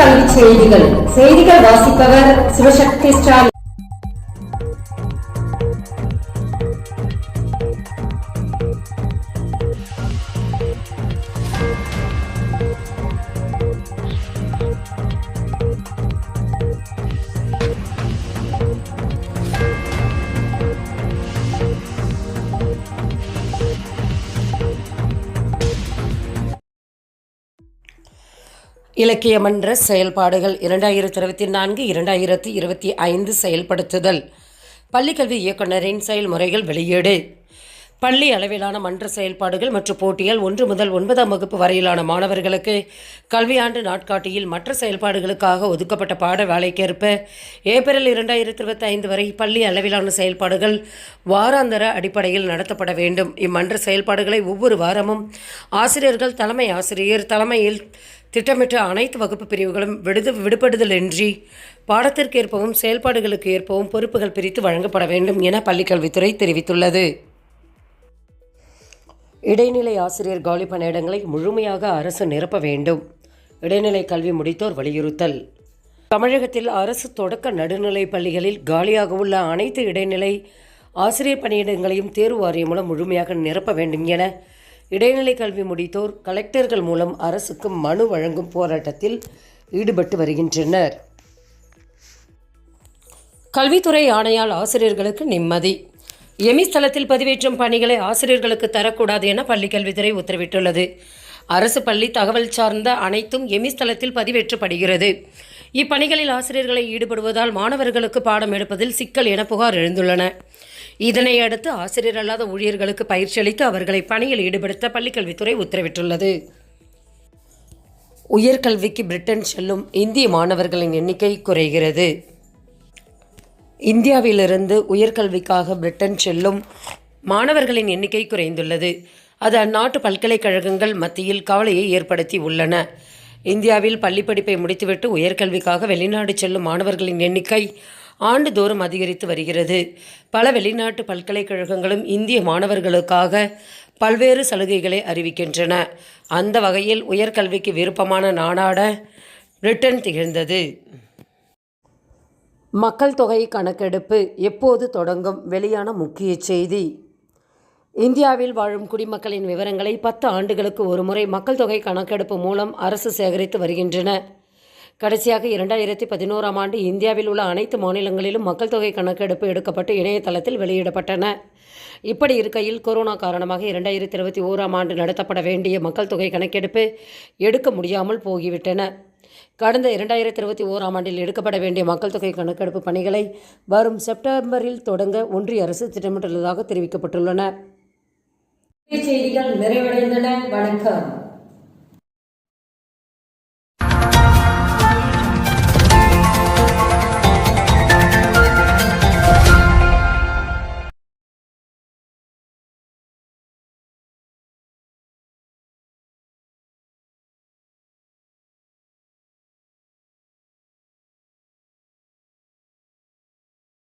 கல்வி செய்திகள் வாசிப்பவர் சிவசக்தி ஸ்டாலின். இலக்கிய மன்ற செயல்பாடுகள் 2024-2025 செயல்படுத்துதல். பள்ளிக்கல்வி இயக்குநரின் செயல்முறைகள் வெளியீடு. பள்ளி அளவிலான மன்ற செயல்பாடுகள் மற்றும் போட்டிகள் 1 முதல் 9ஆம் வகுப்பு வரையிலான மாணவர்களுக்கு கல்வியாண்டு நாட்காட்டியில் மற்ற செயல்பாடுகளுக்காக ஒதுக்கப்பட்ட பாட வேலைக்கேற்ப ஏப்ரல் 2025 வரை பள்ளி அளவிலான செயல்பாடுகள் வாராந்தர அடிப்படையில் நடத்தப்பட வேண்டும். இம்மன்ற செயல்பாடுகளை ஒவ்வொரு வாரமும் ஆசிரியர்கள் தலைமை ஆசிரியர் தலைமையில் திட்டமிட்ட அனைத்து வகுப்பு பிரிவுகளும் விடுபடுதலின்றி பாடத்திற்கேற்பவும் செயல்பாடுகளுக்கு ஏற்பவும் பொறுப்புகள் பிரித்து வழங்கப்பட வேண்டும் என பள்ளிக்கல்வித்துறை தெரிவித்துள்ளது. இடைநிலை ஆசிரியர் காலி பணியிடங்களை முழுமையாக அரசு நிரப்ப வேண்டும். இடைநிலை கல்வி முடித்தோர் வலியுறுத்தல். தமிழகத்தில் அரசு தொடக்க நடுநிலை பள்ளிகளில் காலியாக உள்ள அனைத்து இடைநிலை ஆசிரியர் பணியிடங்களையும் தேர்வு வாரியம் மூலம் முழுமையாக நிரப்ப வேண்டும் என இடைநிலை கல்வி முடித்தோர் கலெக்டர்கள் மூலம் அரசுக்கு மனு வழங்கும் போராட்டத்தில் ஈடுபட்டு வருகின்றனர். கல்வித்துறை ஆணையால் ஆசிரியர்களுக்கு நிம்மதி. எமிஸ் தளத்தில் பதிவேற்றும் பணிகளை ஆசிரியர்களுக்கு தரக்கூடாது என பள்ளிக்கல்வித்துறை உத்தரவிட்டுள்ளது. அரசு பள்ளி தகவல் சார்ந்த அனைத்தும் எமிஸ் தளத்தில் பதிவேற்றப்படுகிறது. இப்பணிகளில் ஆசிரியர்களை ஈடுபடுவதால் மாணவர்களுக்கு பாடம் எடுப்பதில் சிக்கல் என புகார் எழுந்துள்ளன. இதனை அடுத்து ஆசிரியர் அல்லாத ஊழியர்களுக்கு பயிற்சி அளித்து அவர்களை பணியில் ஈடுபடுத்த பள்ளிக்கல்வித்துறை உத்தரவிட்டுள்ளது. உயர்கல்விக்கு பிரிட்டன் செல்லும் இந்திய மாணவர்களின் எண்ணிக்கை குறைகிறது. இந்தியாவிலிருந்து உயர்கல்விக்காக பிரிட்டன் செல்லும் மாணவர்களின் எண்ணிக்கை குறைந்துள்ளது. அது அந்நாட்டு பல்கலைக்கழகங்கள் மத்தியில் கவலையை ஏற்படுத்தி உள்ளன. இந்தியாவில் பள்ளிப்படிப்பை முடித்துவிட்டு உயர்கல்விக்காக வெளிநாடு செல்லும் மாணவர்களின் எண்ணிக்கை ஆண்டுதோறும் அதிகரித்து வருகிறது. பல வெளிநாட்டு பல்கலைக்கழகங்களும் இந்திய மாணவர்களுக்காக பல்வேறு சலுகைகளை அறிவிக்கின்றன. அந்த வகையில் உயர்கல்விக்கு விருப்பமான நாடாக பிரிட்டன் திகழ்ந்தது. மக்கள் தொகை கணக்கெடுப்பு எப்போது தொடங்கும்? வெளியான முக்கிய செய்தி. இந்தியாவில் வாழும் குடிமக்களின் விவரங்களை 10 ஆண்டுகளுக்கு ஒருமுறை மக்கள் தொகை கணக்கெடுப்பு மூலம் அரசு சேகரித்து வருகின்றன. கடைசியாக 2011ஆம் ஆண்டு இந்தியாவில் உள்ள அனைத்து மாநிலங்களிலும் மக்கள் தொகை கணக்கெடுப்பு எடுக்கப்பட்டு இணையதளத்தில் வெளியிடப்பட்டன. இப்படி இருக்கையில் கொரோனா காரணமாக 2021ஆம் ஆண்டு நடத்தப்பட வேண்டிய மக்கள் தொகை கணக்கெடுப்பு எடுக்க முடியாமல் போகிவிட்டன. கடந்த 2021ஆம் ஆண்டில் எடுக்கப்பட வேண்டிய மக்கள் தொகை கணக்கெடுப்பு பணிகளை வரும் செப்டம்பரில் தொடங்க ஒன்றிய அரசு திட்டமிட்டுள்ளதாக தெரிவிக்கப்பட்டுள்ளன. செய்திகள் நிறைவடைந்தன. வணக்கம்.